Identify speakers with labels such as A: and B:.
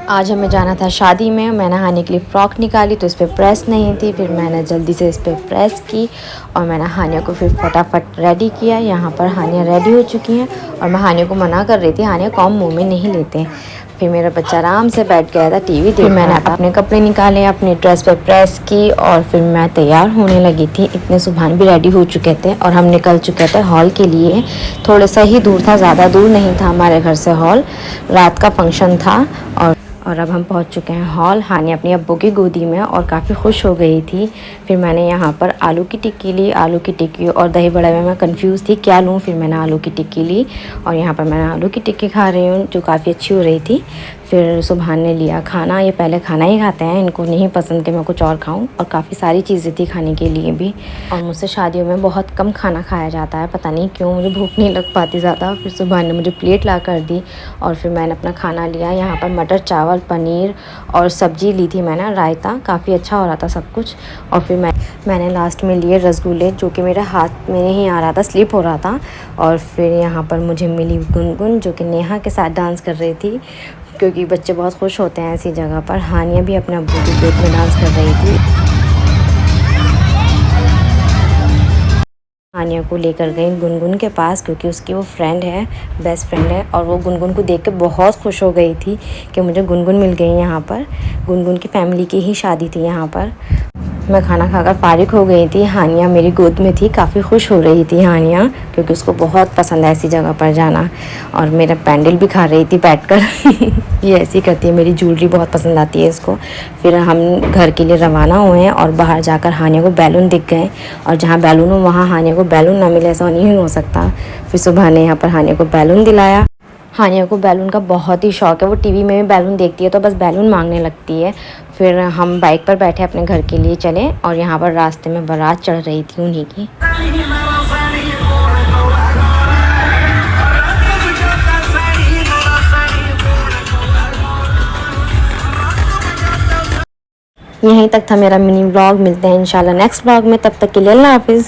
A: आज हमें जाना था शादी में। मैंने हानि के लिए फ़्रॉक निकाली तो इस पर प्रेस नहीं थी, फिर मैंने जल्दी से इस पर प्रेस की और मैंने हानिया को फिर फटाफट रेडी किया। यहाँ पर हानिया रेडी हो चुकी हैं और मैं हानिया को मना कर रही थी, हानिया कम मुँह में नहीं लेते। फिर मेरा बच्चा आराम से बैठ गया था टीवी देख। फिर मैंने अपने कपड़े निकाले, अपनी ड्रेस पे प्रेस की और फिर मैं तैयार होने लगी थी। इतने सुबहान भी रेडी हो चुके थे और हम निकल चुके थे हॉल के लिए। थोड़ा सा ही दूर था, ज़्यादा दूर नहीं था हमारे घर से हॉल। रात का फंक्शन था और अब हम पहुंच चुके हैं हॉल। हानिया अपनी अब्बू की गोदी में और काफ़ी खुश हो गई थी। फिर मैंने यहाँ पर आलू की टिक्की ली। आलू की टिक्की और दही बड़े में मैं कंफ्यूज थी क्या लूँ, फिर मैंने आलू की टिक्की ली और यहाँ पर मैंने आलू की टिक्की खा रही हूँ जो काफ़ी अच्छी हो रही थी। फिर सुबहान ने लिया खाना। ये पहले खाना ही खाते हैं, इनको नहीं पसंद कि मैं कुछ और खाऊं और काफ़ी सारी चीज़ें थी खाने के लिए भी। और मुझसे शादियों में बहुत कम खाना खाया जाता है, पता नहीं क्यों, मुझे भूख नहीं लग पाती ज़्यादा। फिर सुबहान ने मुझे प्लेट ला कर दी और फिर मैंने अपना खाना लिया। यहाँ पर मटर चावल पनीर और सब्जी ली थी मैंने, रायता, काफ़ी अच्छा हो रहा था सब कुछ। और फिर मैंने लास्ट में लिए रसगुल्ले जो कि मेरे हाथ में नहीं आ रहा था, स्लिप हो रहा था। और फिर यहाँ पर मुझे मिली गुनगुन जो कि नेहा के साथ डांस कर रही थी, क्योंकि बच्चे बहुत खुश होते हैं ऐसी जगह पर। हानिया भी अपने अब्बू की गोद में डांस कर रही थी। हानिया को लेकर गई गुनगुन के पास क्योंकि उसकी वो फ्रेंड है, बेस्ट फ्रेंड है, और वो गुनगुन को देख के बहुत खुश हो गई थी कि मुझे गुनगुन मिल गई यहाँ पर। गुनगुन की फैमिली की ही शादी थी यहाँ पर। मैं खाना खाकर फारिग हो गई थी। हानिया मेरी गोद में थी, काफ़ी खुश हो रही थी हानिया, क्योंकि उसको बहुत पसंद है ऐसी जगह पर जाना। और मेरा पैंडल भी खा रही थी बैठकर ये ऐसी करती है, मेरी ज्वेलरी बहुत पसंद आती है इसको। फिर हम घर के लिए रवाना हुए हैं और बाहर जाकर हानिया को बैलून दिख गए और जहाँ बैलून हो वहाँ हानिया को बैलून ना मिले, ऐसा नहीं हो सकता। फिर सुबह ने यहाँ पर हानिया को बैलून दिलाया। हानिया को बैलून का बहुत ही शौक़ है, वो टीवी में भी बैलून देखती है तो बस बैलून मांगने लगती है। फिर हम बाइक पर बैठे अपने घर के लिए चले और यहाँ पर रास्ते में बारात चढ़ रही थी उन्हीं की। यहीं तक था मेरा मिनी व्लॉग। मिलते हैं इंशाल्लाह नेक्स्ट व्लॉग में, तब तक के लिए अल्लाह हाफिज़।